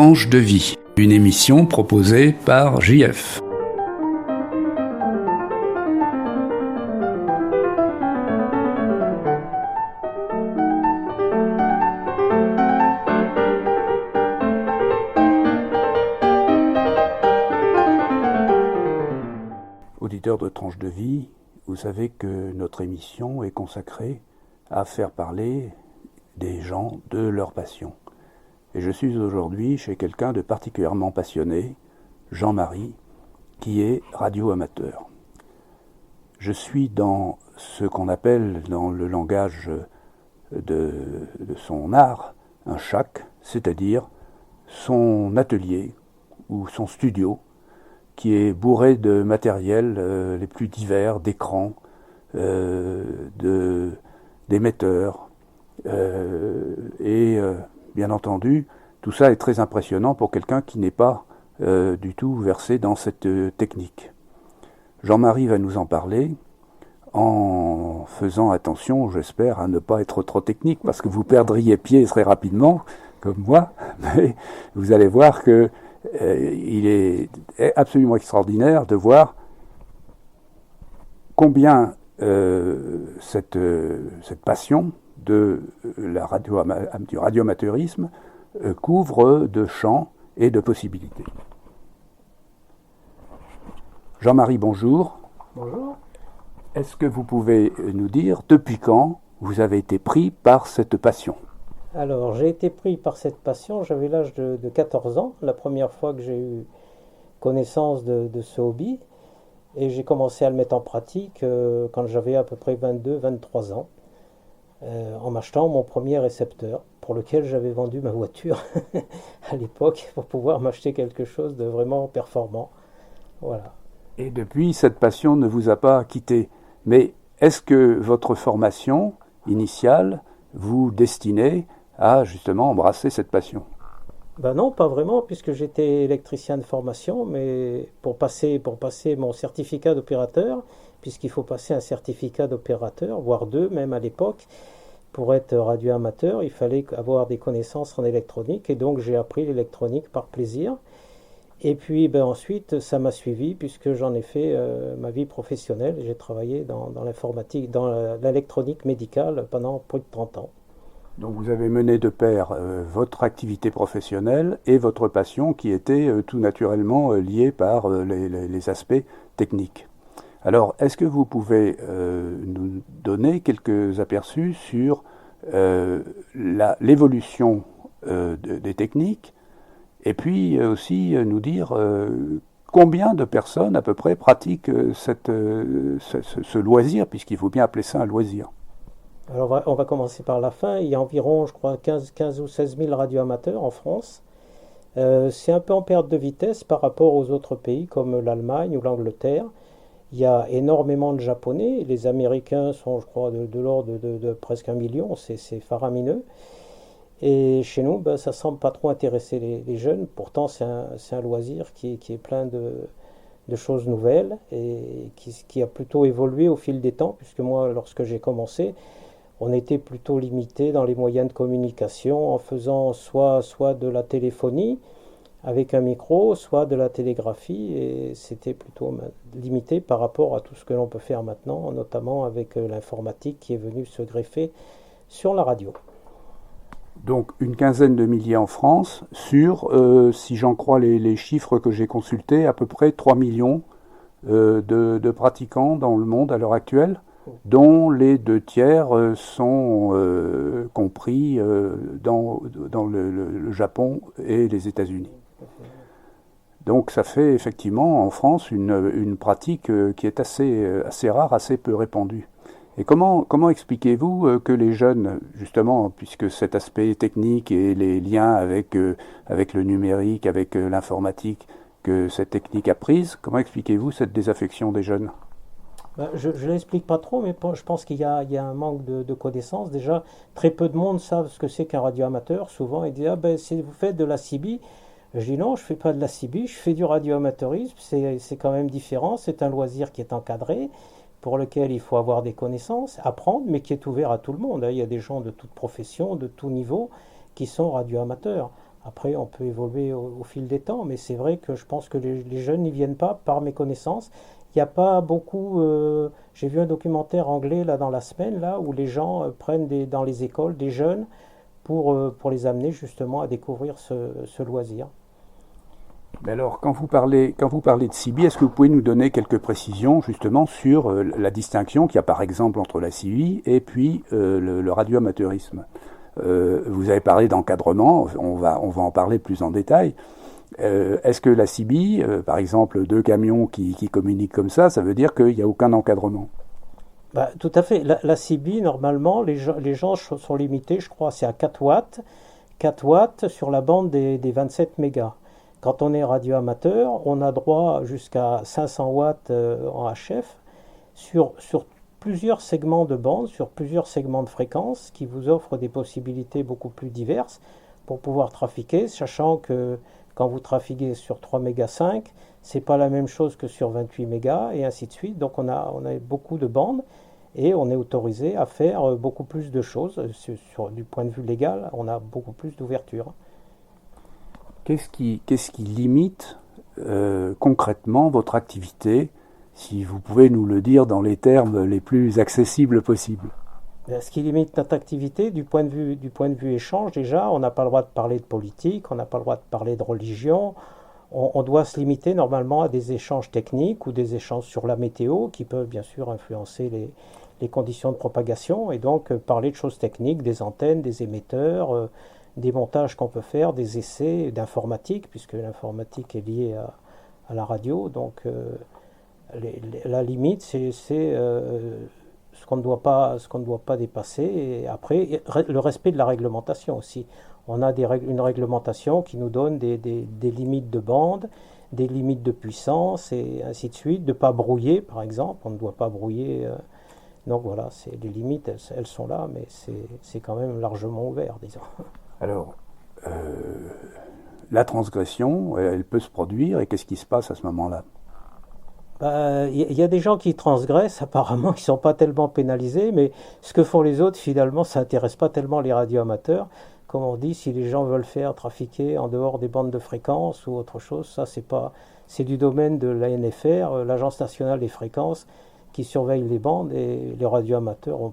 Tranche de vie, une émission proposée par JF. Auditeurs de Tranche de vie, vous savez que notre émission est consacrée à faire parler des gens de leur passion. Et je suis aujourd'hui chez quelqu'un de particulièrement passionné, Jean-Marie, qui est radio-amateur. Je suis dans ce qu'on appelle, dans le langage de son art, un shack, c'est-à-dire son atelier ou son studio, qui est bourré de matériel les plus divers, d'écrans, d'émetteurs, bien entendu, tout ça est très impressionnant pour quelqu'un qui n'est pas du tout versé dans cette technique. Jean-Marie va nous en parler en faisant attention, j'espère, à ne pas être trop technique, parce que vous perdriez pied très rapidement, comme moi, mais vous allez voir que il est absolument extraordinaire de voir combien cette passion du radioamateurisme couvre de champs et de possibilités. Jean-Marie, bonjour. Bonjour. Est-ce que vous pouvez nous dire depuis quand vous avez été pris par cette passion ? Alors, j'ai été pris par cette passion, j'avais l'âge de 14 ans, la première fois que j'ai eu connaissance de ce hobby, et j'ai commencé à le mettre en pratique quand j'avais à peu près 22-23 ans, en m'achetant mon premier récepteur, pour lequel j'avais vendu ma voiture à l'époque, pour pouvoir m'acheter quelque chose de vraiment performant. Voilà. Et depuis, cette passion ne vous a pas quitté. Mais est-ce que votre formation initiale vous destinait à justement embrasser cette passion ? Ben non, pas vraiment, puisque j'étais électricien de formation, mais pour passer mon certificat d'opérateur, puisqu'il faut passer un certificat d'opérateur, voire deux même à l'époque, pour être radio-amateur, il fallait avoir des connaissances en électronique, et donc j'ai appris l'électronique par plaisir. Et puis ensuite, ça m'a suivi, puisque j'en ai fait ma vie professionnelle. J'ai travaillé dans l'informatique, dans l'électronique médicale pendant plus de 30 ans. Donc vous avez mené de pair votre activité professionnelle et votre passion qui était tout naturellement liée par les aspects techniques. Alors, est-ce que vous pouvez nous donner quelques aperçus sur l'évolution des techniques et puis aussi nous dire combien de personnes à peu près pratiquent ce loisir, puisqu'il faut bien appeler ça un loisir ? Alors on va commencer par la fin. Il y a environ, je crois, 15 ou 16 000 radioamateurs en France. C'est un peu en perte de vitesse par rapport aux autres pays comme l'Allemagne ou l'Angleterre. Il y a énormément de Japonais. Les Américains sont, je crois, de l'ordre de presque 1 million. C'est faramineux. Et chez nous, ça ne semble pas trop intéresser les jeunes. Pourtant, c'est un loisir qui est plein de choses nouvelles et qui a plutôt évolué au fil des temps, puisque moi, lorsque j'ai commencé, on était plutôt limité dans les moyens de communication en faisant soit de la téléphonie avec un micro, soit de la télégraphie, et c'était plutôt limité par rapport à tout ce que l'on peut faire maintenant, notamment avec l'informatique qui est venue se greffer sur la radio. Donc une quinzaine de milliers en France sur, si j'en crois les chiffres que j'ai consultés, à peu près 3 millions de pratiquants dans le monde à l'heure actuelle, dont les 2 tiers sont compris dans le Japon et les États-Unis. Donc ça fait effectivement en France une pratique qui est assez rare, assez peu répandue. Et comment expliquez-vous que les jeunes, justement, puisque cet aspect technique et les liens avec le numérique, avec l'informatique, que cette technique a prise, comment expliquez-vous cette désaffection des jeunes ? Je ne l'explique pas trop, mais je pense qu'il y a un manque de connaissances. Déjà, très peu de monde savent ce que c'est qu'un radioamateur. Souvent, ils disent « si vous faites de la CB », je dis « non, je ne fais pas de la CB, je fais du radioamateurisme, c'est quand même différent, c'est un loisir qui est encadré, pour lequel il faut avoir des connaissances, apprendre, mais qui est ouvert à tout le monde. Il y a des gens de toute profession, de tout niveau, qui sont radioamateurs. Après, on peut évoluer au fil des temps, mais c'est vrai que je pense que les jeunes n'y viennent pas par mes connaissances. Il n'y a pas beaucoup. J'ai vu un documentaire anglais là dans la semaine là où les gens prennent dans les écoles des jeunes pour les amener justement à découvrir ce loisir. Mais alors, quand vous parlez de CB, est-ce que vous pouvez nous donner quelques précisions justement sur la distinction qu'il y a par exemple entre la CB et puis le radioamateurisme? Vous avez parlé d'encadrement, on va en parler plus en détail. Est-ce que la CB, par exemple, deux camions qui communiquent comme ça veut dire qu'il n'y a aucun encadrement? Bah, tout à fait. La CB, normalement, les gens sont limités, je crois, c'est à 4 watts. 4 watts sur la bande des 27 mégas. Quand on est radioamateur, on a droit jusqu'à 500 watts en HF sur plusieurs segments de bande, sur plusieurs segments de fréquences qui vous offrent des possibilités beaucoup plus diverses pour pouvoir trafiquer, sachant que quand vous trafiquez sur 3 mégas 5, c'est pas la même chose que sur 28 mégas et ainsi de suite. Donc on a beaucoup de bandes et on est autorisé à faire beaucoup plus de choses. Du point de vue légal, on a beaucoup plus d'ouverture. Qu'est-ce qui limite concrètement votre activité, si vous pouvez nous le dire dans les termes les plus accessibles possibles? Ce qui limite notre activité du point de vue échange, déjà, on n'a pas le droit de parler de politique, on n'a pas le droit de parler de religion. On doit se limiter normalement à des échanges techniques ou des échanges sur la météo qui peuvent bien sûr influencer les conditions de propagation et donc parler de choses techniques, des antennes, des émetteurs, des montages qu'on peut faire, des essais d'informatique, puisque l'informatique est liée à la radio. Donc la limite, c'est ce qu'on ne doit pas dépasser. Et après, le respect de la réglementation aussi. On a une réglementation qui nous donne des limites de bande, des limites de puissance et ainsi de suite. De ne pas brouiller, par exemple. On ne doit pas brouiller. Donc voilà, les limites, elles sont là, mais c'est quand même largement ouvert, disons. Alors, la transgression, elle peut se produire, et qu'est-ce qui se passe à ce moment-là? Y a des gens qui transgressent, apparemment, qui ne sont pas tellement pénalisés, mais ce que font les autres, finalement, ça n'intéresse pas tellement les radioamateurs. Comme on dit, si les gens veulent faire trafiquer en dehors des bandes de fréquences ou autre chose, ça, c'est du domaine de l'ANFR, l'Agence nationale des fréquences, qui surveille les bandes, et les radioamateurs n'ont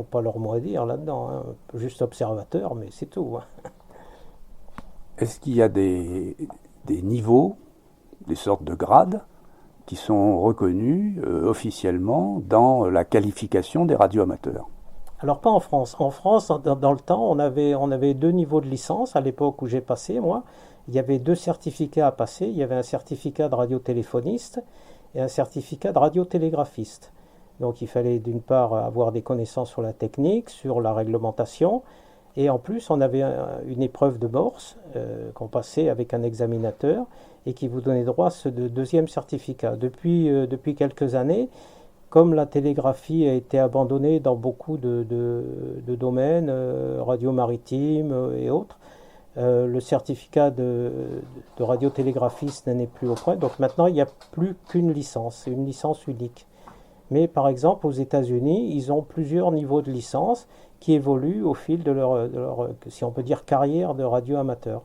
pas leur mot à dire là-dedans, hein. Juste observateurs, mais c'est tout, hein. Est-ce qu'il y a des niveaux, des sortes de grades, qui sont reconnus officiellement dans la qualification des radioamateurs? Alors pas en France. En France, dans le temps, on avait deux niveaux de licence à l'époque où j'ai passé, moi. Il y avait deux certificats à passer. Il y avait un certificat de radiotéléphoniste et un certificat de radiotélégraphiste. Donc il fallait d'une part avoir des connaissances sur la technique, sur la réglementation, et en plus on avait une épreuve de Morse qu'on passait avec un examinateur et qui vous donnait droit à ce deuxième certificat. Depuis quelques années, comme la télégraphie a été abandonnée dans beaucoup de domaines, radio maritime et autres, le certificat de radiotélégraphiste n'est plus au point. Donc maintenant, il n'y a plus qu'une licence, c'est une licence unique. Mais par exemple, aux États-Unis, ils ont plusieurs niveaux de licence qui évoluent au fil de leur, si on peut dire, carrière de radioamateur.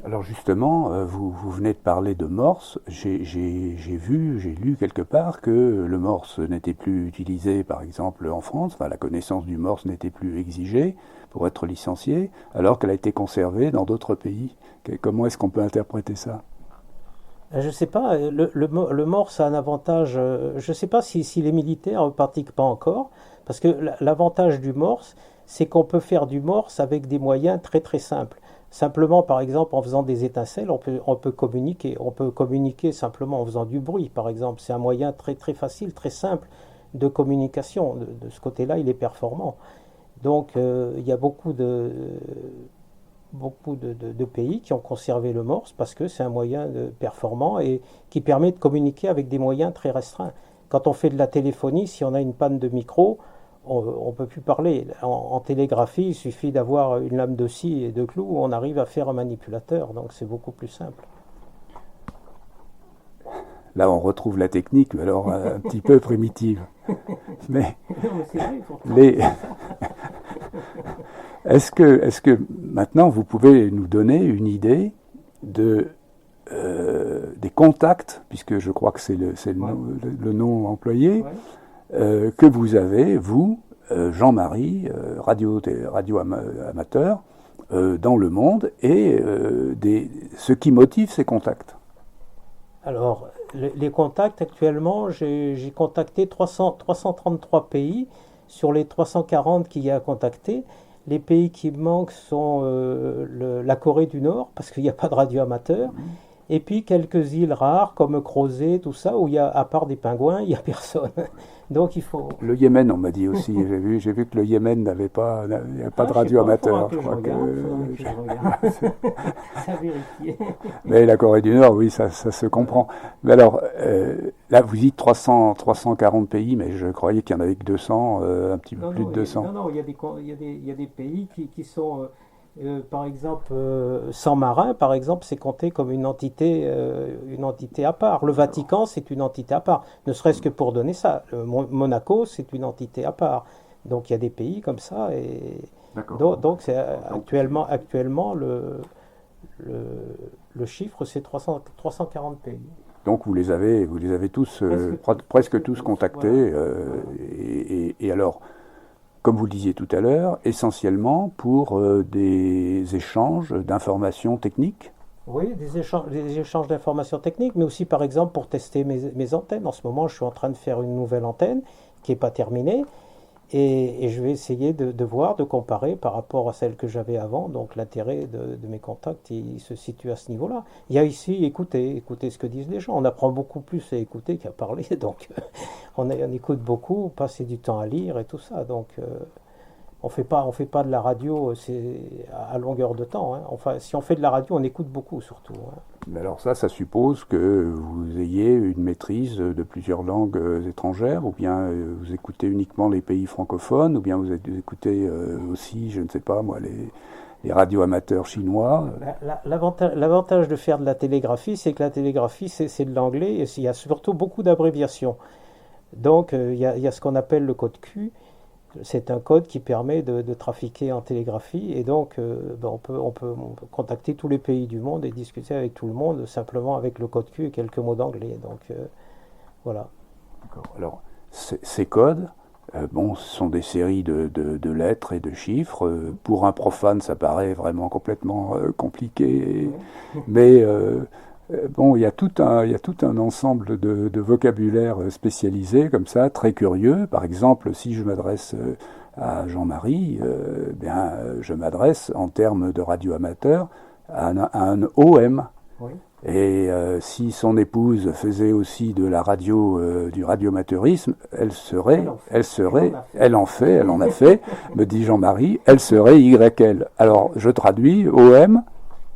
Alors justement, vous venez de parler de Morse. J'ai lu quelque part que le Morse n'était plus utilisé, par exemple, en France. Enfin, la connaissance du Morse n'était plus exigée pour être licencié, alors qu'elle a été conservée dans d'autres pays. Comment est-ce qu'on peut interpréter ça? Je ne sais pas, le Morse a un avantage, je ne sais pas si les militaires ne pratiquent pas encore, parce que l'avantage du Morse, c'est qu'on peut faire du Morse avec des moyens très très simples. Simplement, par exemple, en faisant des étincelles, on peut communiquer. On peut communiquer simplement en faisant du bruit, par exemple. C'est un moyen très très facile, très simple de communication. De ce côté-là, il est performant. Donc, il y a beaucoup de pays qui ont conservé le Morse parce que c'est un moyen performant et qui permet de communiquer avec des moyens très restreints. Quand on fait de la téléphonie, si on a une panne de micro, on ne peut plus parler. En télégraphie, il suffit d'avoir une lame de scie et de clous, on arrive à faire un manipulateur, donc c'est beaucoup plus simple. Là, on retrouve la technique, mais alors un petit peu primitive. Mais Est-ce que maintenant vous pouvez nous donner une idée de des contacts, puisque je crois que c'est le nom employé, que vous avez, vous, Jean-Marie, radio amateur, dans le monde, et ce qui motive ces contacts? Alors, les contacts, actuellement, j'ai contacté 333 pays sur les 340 qu'il y a à contacter. Les pays qui me manquent sont la Corée du Nord, parce qu'il n'y a pas de radio amateur, et puis quelques îles rares comme Crozet, tout ça, où il y a, à part des pingouins, il n'y a personne. Donc il faut... Le Yémen, on m'a dit aussi. J'ai vu que le Yémen n'avait pas de radio amateur. Je crois que je regarde. Ça vérifier. Mais la Corée du Nord, oui, ça se comprend. Mais alors, là, vous dites 340 pays, mais je croyais qu'il y en avait que 200, un petit peu plus de 200. Non, il y a des pays qui sont... par exemple, San Marin, par exemple, c'est compté comme une entité à part. Le Vatican, c'est une entité à part. Ne serait-ce que pour donner ça. Monaco, c'est une entité à part. Donc il y a des pays comme ça. Et donc c'est actuellement le chiffre, c'est 340 pays. Donc vous les avez tous presque tous contactés. Et alors, comme vous le disiez tout à l'heure, essentiellement pour des échanges d'informations techniques? Oui, des échanges d'informations techniques, mais aussi par exemple pour tester mes antennes. En ce moment, je suis en train de faire une nouvelle antenne qui n'est pas terminée, et je vais essayer de voir, de comparer par rapport à celle que j'avais avant. Donc l'intérêt de mes contacts, il se situe à ce niveau-là. Il y a ici écouter ce que disent les gens. On apprend beaucoup plus à écouter qu'à parler, donc on écoute beaucoup, passer du temps à lire et tout ça. Donc on fait pas de la radio à longueur de temps, hein. Enfin, si on fait de la radio, on écoute beaucoup surtout, hein. Mais alors ça suppose que vous ayez une maîtrise de plusieurs langues étrangères, ou bien vous écoutez uniquement les pays francophones, ou bien vous écoutez aussi, je ne sais pas moi, les radios amateurs chinois. L'avantage de faire de la télégraphie, c'est que la télégraphie, c'est de l'anglais, et il y a surtout beaucoup d'abréviations. Donc il y a ce qu'on appelle le code Q. C'est un code qui permet de trafiquer en télégraphie, et donc on peut contacter tous les pays du monde et discuter avec tout le monde simplement avec le code Q et quelques mots d'anglais. Donc voilà. D'accord. Alors ces codes, ce sont des séries de lettres et de chiffres. Pour un profane, ça paraît vraiment complètement compliqué, mais il y a tout un ensemble de vocabulaire spécialisé comme ça, très curieux. Par exemple, si je m'adresse à Jean-Marie, je m'adresse en termes de radio amateur à un OM. Oui. Et si son épouse faisait aussi de la radio, du radioamateurisme, elle en a fait, me dit Jean-Marie, elle serait YL. Alors je traduis, OM.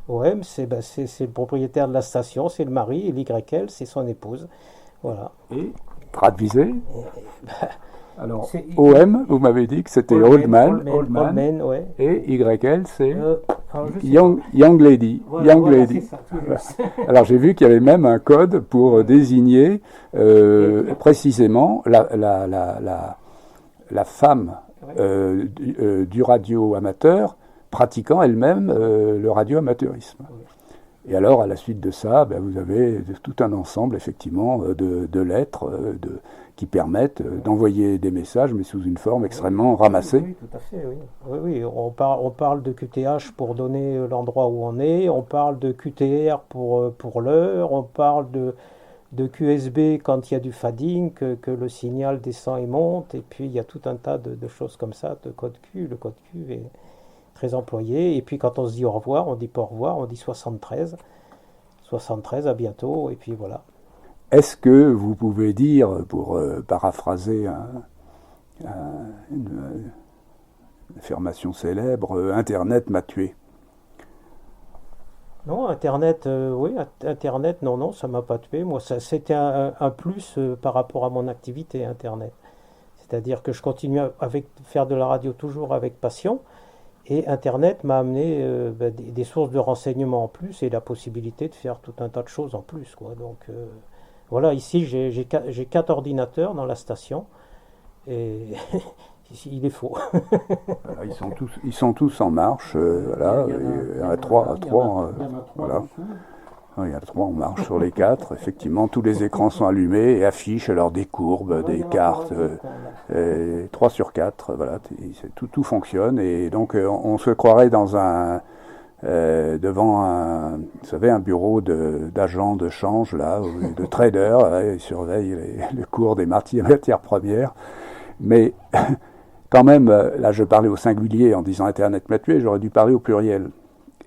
OM, c'est le propriétaire de la station, c'est le mari, et l'YL, c'est son épouse. Voilà. Et traduisez. Alors, OM, vous m'avez dit que c'était Old Man, ouais. Et YL, c'est Young Lady. Voilà, Young Lady. Ça, alors, j'ai vu qu'il y avait même un code pour désigner précisément la femme du radio amateur pratiquant elle-même le radio-amateurisme. Et alors, à la suite de ça, vous avez tout un ensemble, effectivement, de lettres qui permettent d'envoyer des messages, mais sous une forme extrêmement ramassée. Oui, tout à fait, oui. Oui, on parle de QTH pour donner l'endroit où on est, on parle de QTR pour l'heure, on parle de QSB quand il y a du fading, que le signal descend et monte, et puis il y a tout un tas de choses comme ça, de code Q. Le code Q est très employé, et puis quand on se dit au revoir, on dit pas au revoir, on dit 73, à bientôt, et puis voilà. Est-ce que vous pouvez dire, pour paraphraser une affirmation célèbre, Internet m'a tué? Non, Internet, oui, Internet, non, ça m'a pas tué. Moi, c'était un plus par rapport à mon activité, Internet. C'est-à-dire que je continue à faire de la radio toujours avec passion, et Internet m'a amené des sources de renseignements en plus, et la possibilité de faire tout un tas de choses en plus, quoi. Donc voilà, ici j'ai 4 ordinateurs dans la station, et il est faux. Voilà, ils sont tous en marche. Voilà, il y en a trois, voilà. Il y en a trois en marche sur les quatre. Effectivement, tous les écrans sont allumés et affichent alors des courbes, des cartes, 3 sur 4. Voilà, tout fonctionne et donc on se croirait devant vous savez, un bureau d'agents de change là, de traders. Ils surveillent le cours des matières premières. Mais quand même, là je parlais au singulier en disant Internet m'a tué, j'aurais dû parler au pluriel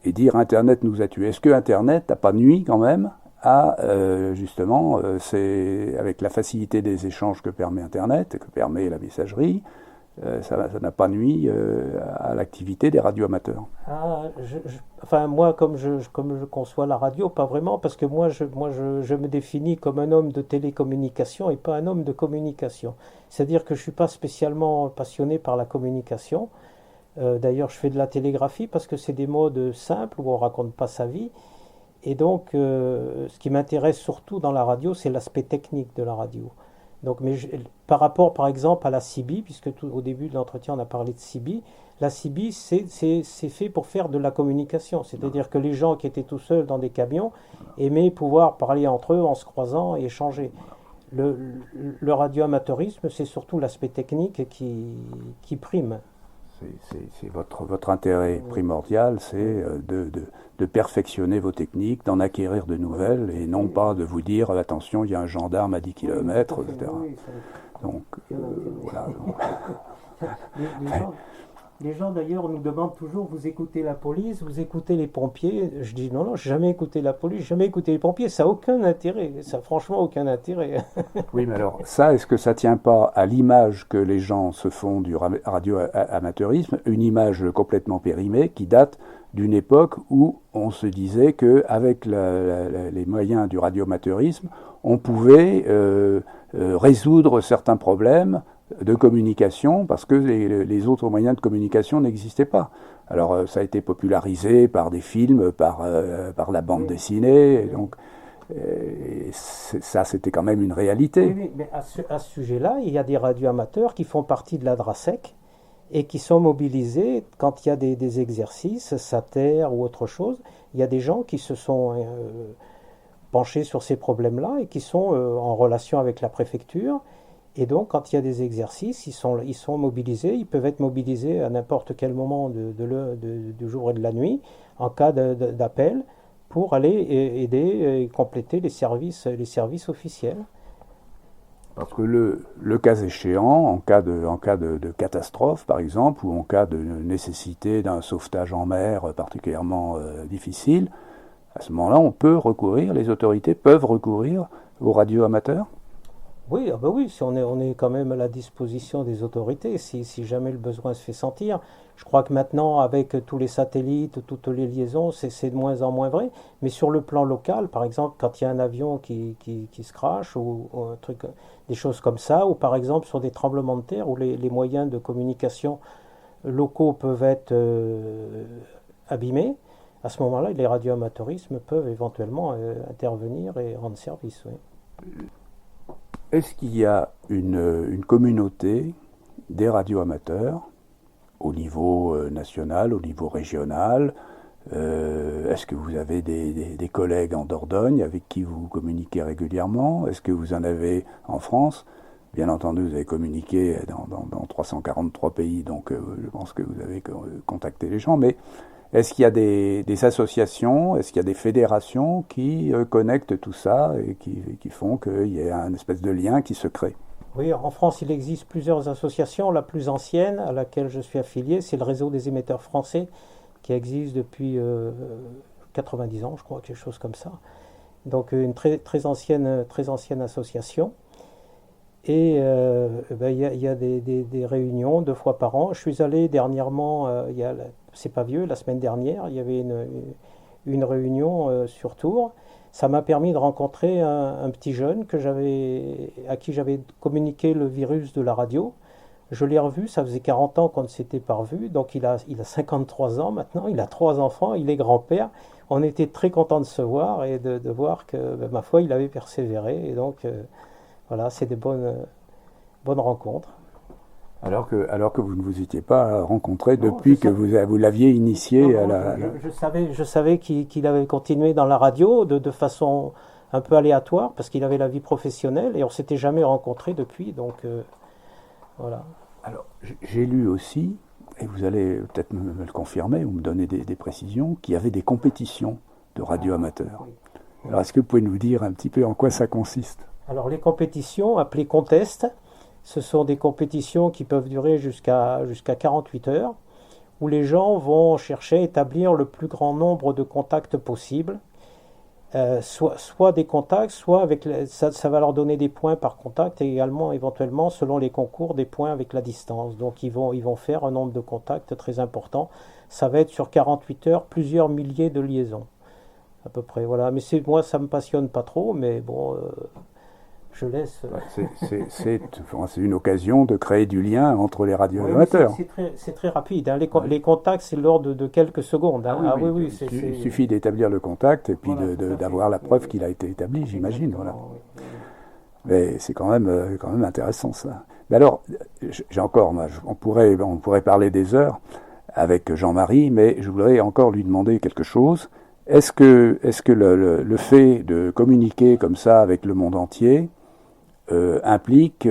et dire Internet nous a tués. Est-ce que Internet n'a pas nuit quand même à, justement, c'est avec la facilité des échanges que permet Internet, que permet la messagerie, ça n'a pas nuit à l'activité des radioamateurs? Enfin, moi, comme je conçois la radio, pas vraiment, parce que je me définis comme un homme de télécommunication et pas un homme de communication. C'est-à-dire que je ne suis pas spécialement passionné par la communication. D'ailleurs, je fais de la télégraphie parce que c'est des modes simples où on ne raconte pas sa vie. Et donc, ce qui m'intéresse surtout dans la radio, c'est l'aspect technique de la radio. Donc, par rapport, par exemple, à la CB, puisque au début de l'entretien, on a parlé de CB, la CB, c'est fait pour faire de la communication. C'est-à-dire que les gens qui étaient tout seuls dans des camions aimaient pouvoir parler entre eux en se croisant et échanger. Le radioamateurisme, c'est surtout l'aspect technique qui prime. C'est votre intérêt primordial, c'est de perfectionner vos techniques, d'en acquérir de nouvelles, et non pas de vous dire attention, il y a un gendarme à 10 km, etc. Donc, voilà. Les gens d'ailleurs nous demandent toujours, vous écoutez la police, vous écoutez les pompiers. Je dis non, je n'ai jamais écouté la police, jamais écouté les pompiers, ça n'a aucun intérêt, ça n'a franchement aucun intérêt. Oui, mais alors ça, est-ce que ça ne tient pas à l'image que les gens se font du radio-amateurisme, une image complètement périmée qui date d'une époque où on se disait qu'avec les moyens du radioamateurisme, on pouvait résoudre certains problèmes de communication parce que les autres moyens de communication n'existaient pas. Alors ça a été popularisé par des films, par la bande dessinée, et donc ça c'était quand même une réalité. Oui, mais à ce sujet-là, il y a des radioamateurs qui font partie de la DRASEC et qui sont mobilisés quand il y a des exercices, SATER ou autre chose. Il y a des gens qui se sont penchés sur ces problèmes-là et qui sont en relation avec la préfecture. Et donc, quand il y a des exercices, ils sont mobilisés. Ils peuvent être mobilisés à n'importe quel moment du jour et de la nuit, en cas d'appel, pour aller aider et compléter les services officiels. Parce que le cas échéant, en cas de catastrophe, par exemple, ou en cas de nécessité d'un sauvetage en mer particulièrement difficile, à ce moment-là, les autorités peuvent recourir aux radioamateurs? Oui, oui, si on est quand même à la disposition des autorités, si jamais le besoin se fait sentir. Je crois que maintenant, avec tous les satellites, toutes les liaisons, c'est de moins en moins vrai. Mais sur le plan local, par exemple, quand il y a un avion qui se crache ou un truc, des choses comme ça, ou par exemple sur des tremblements de terre où les moyens de communication locaux peuvent être abîmés, à ce moment-là, les radioamateurismes peuvent éventuellement intervenir et rendre service. Oui. Est-ce qu'il y a une communauté des radioamateurs au niveau national, au niveau régional? Est-ce que vous avez des collègues en Dordogne avec qui vous communiquez régulièrement? Est-ce que vous en avez en France? Bien entendu, vous avez communiqué dans 343 pays, donc je pense que vous avez contacté les gens, mais est-ce qu'il y a des associations, est-ce qu'il y a des fédérations qui connectent tout ça et qui font qu'il y ait un espèce de lien qui se crée? Oui, en France, il existe plusieurs associations. La plus ancienne, à laquelle je suis affilié, c'est le réseau des émetteurs français, qui existe depuis 90 ans, je crois, quelque chose comme ça. Donc une très ancienne association. Et il y a des réunions 2 fois par an. Je suis allé dernièrement, c'est pas vieux, la semaine dernière, il y avait une réunion sur Tours. Ça m'a permis de rencontrer un petit jeune à qui j'avais communiqué le virus de la radio. Je l'ai revu, ça faisait 40 ans qu'on ne s'était pas revu, donc il a 53 ans maintenant, il a 3 enfants, il est grand-père. On était très contents de se voir et de voir que, ma foi, il avait persévéré. Et donc, voilà, c'est des bonnes rencontres. Alors que vous ne vous étiez pas rencontrés Non, depuis que vous l'aviez initié non, à non, la... je savais qu'il avait continué dans la radio de façon un peu aléatoire parce qu'il avait la vie professionnelle et on s'était jamais rencontrés depuis. Donc voilà. Alors, j'ai lu aussi, et vous allez peut-être me le confirmer ou me donner des précisions, qu'il y avait des compétitions de radio amateurs. Oui. Alors, est-ce que vous pouvez nous dire un petit peu en quoi ça consiste? Alors les compétitions appelées contests, ce sont des compétitions qui peuvent durer jusqu'à 48 heures, où les gens vont chercher à établir le plus grand nombre de contacts possible, soit des contacts, soit ça va leur donner des points par contact et également éventuellement selon les concours des points avec la distance. Donc ils vont faire un nombre de contacts très important. Ça va être sur 48 heures plusieurs milliers de liaisons à peu près. Voilà. Mais moi ça me passionne pas trop, mais bon. Je laisse. C'est une occasion de créer du lien entre les radios amateurs. C'est très rapide. Hein. Les contacts, c'est l'ordre de quelques secondes. Hein. Oui. Il suffit d'établir le contact et puis voilà, d'avoir la preuve qu'il a été établi, j'imagine. Voilà. Oui. Mais c'est quand même intéressant ça. Mais alors, j'ai encore, on pourrait parler des heures avec Jean-Marie, mais je voudrais encore lui demander quelque chose. Est-ce que le fait de communiquer comme ça avec le monde entier implique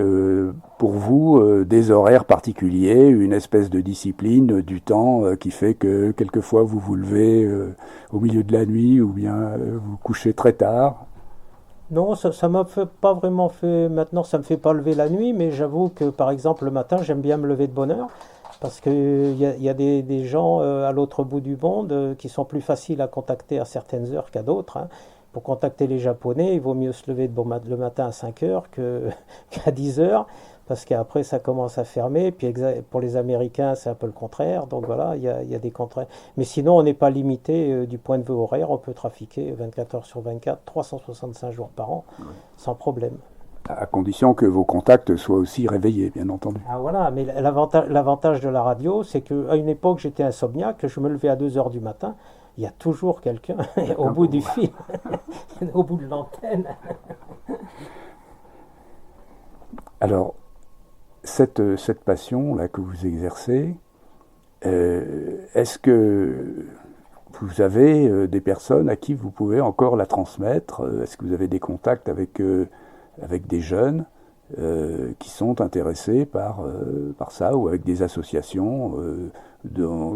pour vous des horaires particuliers, une espèce de discipline du temps qui fait que quelquefois vous vous levez au milieu de la nuit ou bien vous couchez très tard? Non, ça m'a pas vraiment fait. Maintenant, ça me fait pas lever la nuit, mais j'avoue que par exemple le matin, j'aime bien me lever de bonne heure parce que il y a des gens à l'autre bout du monde qui sont plus faciles à contacter à certaines heures qu'à d'autres. Hein. Pour contacter les Japonais, il vaut mieux se lever le matin à 5 heures qu'à 10 heures, parce qu'après ça commence à fermer. Puis pour les Américains, c'est un peu le contraire. Donc voilà, il y a des contraires. Mais sinon, on n'est pas limité du point de vue horaire. On peut trafiquer 24 heures sur 24, 365 jours par an, sans problème. À condition que vos contacts soient aussi réveillés, bien entendu. Ah voilà, mais l'avantage de la radio, c'est qu'à une époque, j'étais insomniaque, je me levais à 2 heures du matin. Il y a toujours quelqu'un au bout du fil, au bout de l'antenne. Alors, cette passion-là que vous exercez, est-ce que vous avez des personnes à qui vous pouvez encore la transmettre? Est-ce que vous avez des contacts avec des jeunes qui sont intéressés par ça, ou avec des associations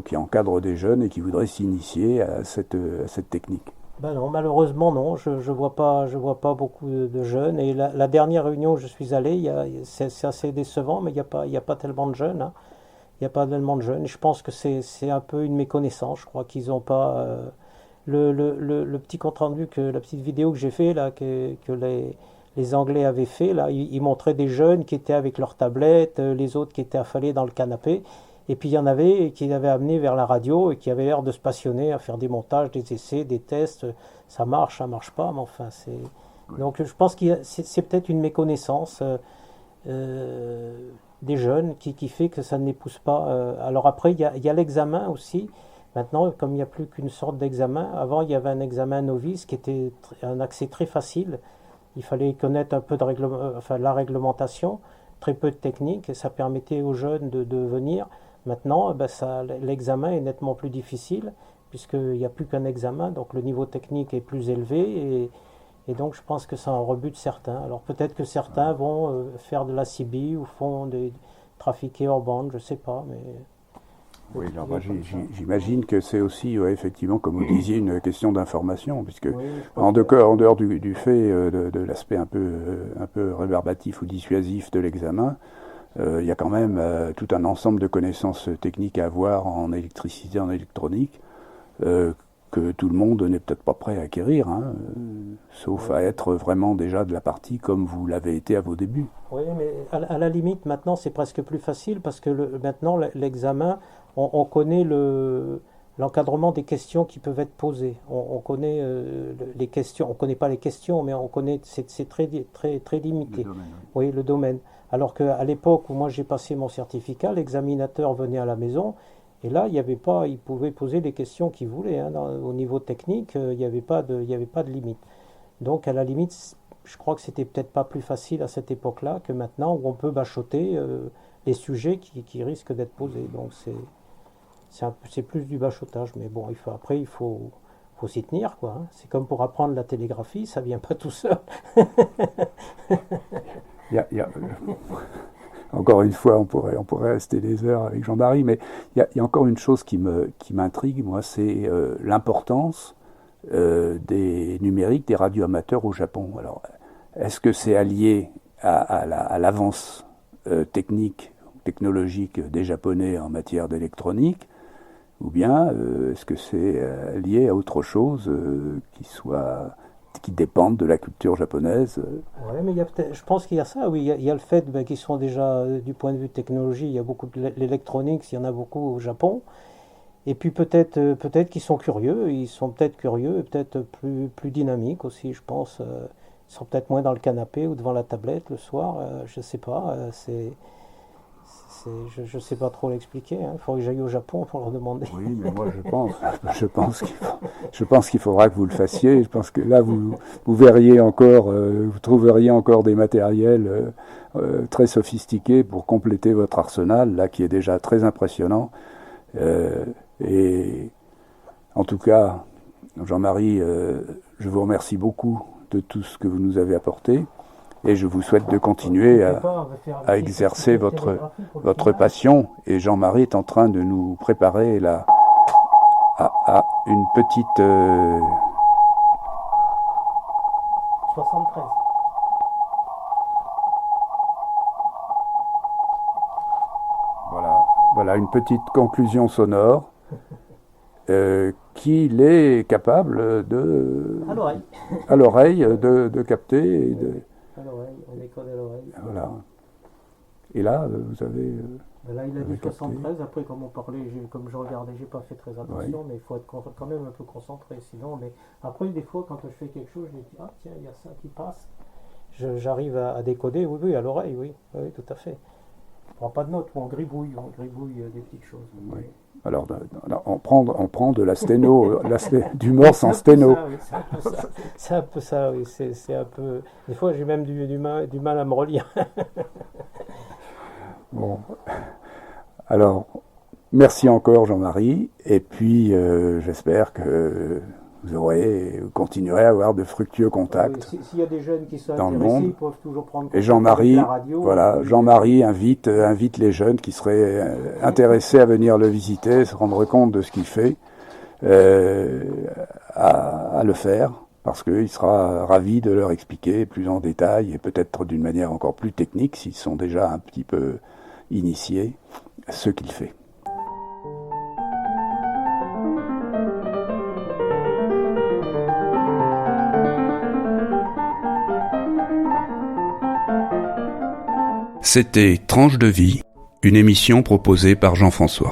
qui encadrent des jeunes et qui voudraient s'initier à cette technique? Ben non, malheureusement non, je vois pas beaucoup de jeunes. Et la dernière réunion où je suis allé, c'est assez décevant, mais il y a pas tellement de jeunes. Hein. Il n'y a pas tellement de jeunes. Et je pense que c'est un peu une méconnaissance. Je crois qu'ils n'ont pas le petit compte rendu la petite vidéo que j'ai fait là, que les Anglais avaient fait là. Ils montraient des jeunes qui étaient avec leurs tablettes, les autres qui étaient affalés dans le canapé. Et puis il y en avait qui avaient amené vers la radio et qui avaient l'air de se passionner à faire des montages, des essais, des tests. Ça marche pas, mais enfin c'est. Oui. Donc je pense que c'est peut-être une méconnaissance des jeunes qui fait que ça ne les pousse pas. Alors après il y a l'examen aussi. Maintenant, comme il n'y a plus qu'une sorte d'examen, avant il y avait un examen novice qui était un accès très facile. Il fallait connaître un peu la réglementation, très peu de technique, et ça permettait aux jeunes de venir. Maintenant, l'examen est nettement plus difficile, puisqu'il n'y a plus qu'un examen, donc le niveau technique est plus élevé, et donc je pense que ça en rebute certains. Alors peut-être que certains vont faire de la CB ou font des trafiqués hors bande, je ne sais pas, mais... Oui, alors j'imagine que c'est aussi, effectivement, comme vous disiez, une question d'information, puisque oui, en dehors du fait de l'aspect un peu rébarbatif ou dissuasif de l'examen, il y a quand même tout un ensemble de connaissances techniques à avoir en électricité, en électronique, que tout le monde n'est peut-être pas prêt à acquérir, hein, sauf à être vraiment déjà de la partie comme vous l'avez été à vos débuts. Oui, mais à la limite, maintenant, c'est presque plus facile, parce que maintenant, l'examen, on connaît l'encadrement des questions qui peuvent être posées. On connaît les questions, on ne connaît pas les questions, mais on connaît, c'est très limité. Le domaine, oui, le domaine. Alors qu'à l'époque où moi j'ai passé mon certificat, l'examinateur venait à la maison, et là, il pouvait poser les questions qu'il voulait. Hein, au niveau technique, il n'y avait pas de limite. Donc, à la limite, je crois que c'était peut-être pas plus facile à cette époque-là que maintenant, où on peut bachoter les sujets qui risquent d'être posés. Donc c'est plus du bachotage, mais bon, il faut s'y tenir, quoi. Hein. C'est comme pour apprendre la télégraphie, ça vient pas tout seul. Encore une fois, on pourrait rester des heures avec Jean-Marie, mais il y a encore une chose qui m'intrigue, moi, c'est l'importance des numériques, des radioamateurs au Japon. Alors, est-ce que c'est allié à l'avance technologique des Japonais en matière d'électronique, ou bien est-ce que c'est lié à autre chose qui dépendent de la culture japonaise? Oui, mais je pense qu'il y a ça, oui. Il y a le fait qu'ils sont déjà, du point de vue technologie, il y a beaucoup de l'électronique, il y en a beaucoup au Japon. Et puis peut-être qu'ils sont curieux, ils sont peut-être curieux et peut-être plus dynamiques aussi, je pense. Ils sont peut-être moins dans le canapé ou devant la tablette le soir, je sais pas. Je sais pas trop l'expliquer. Il faudrait que j'aille au Japon pour leur demander. Oui, mais moi je pense qu'il faudra que vous le fassiez. Je pense que là vous verriez encore, vous trouveriez encore des matériels très sophistiqués pour compléter votre arsenal, là qui est déjà très impressionnant. Et en tout cas, Jean-Marie, je vous remercie beaucoup de tout ce que vous nous avez apporté. Et je vous souhaite de continuer à exercer votre passion. Et Jean-Marie est en train de nous préparer à une petite... 73. Voilà une petite conclusion sonore qu'il est capable à l'oreille de capter. À l'oreille, on décode à l'oreille. Voilà. Et là, vous avez... Là, il a dit 73. Après, comme on parlait, comme je regardais, j'ai pas fait très attention, mais il faut être quand même un peu concentré. Sinon, mais après, des fois, quand je fais quelque chose, je me dis, ah tiens, il y a ça qui passe. J'arrive à décoder, oui, à l'oreille, oui, tout à fait. On prend pas de notes, on gribouille des petites choses. Oui. Alors, on prend de la sténo, du morse en sténo. C'est un peu ça, oui. C'est un peu... Des fois, j'ai même du mal à me relire. Bon. Alors, merci encore, Jean-Marie. Et puis, j'espère que vous continuerez à avoir de fructueux contacts. S'il y a des jeunes qui sont dans intéressés, le monde. Ils peuvent toujours prendre Et Jean-Marie, la radio. voilà, Jean-Marie invite les jeunes qui seraient intéressés à venir le visiter, se rendre compte de ce qu'il fait, à le faire, parce qu'il sera ravi de leur expliquer plus en détail et peut-être d'une manière encore plus technique, s'ils sont déjà un petit peu initiés, ce qu'il fait. C'était Tranche de vie, une émission proposée par Jean-François.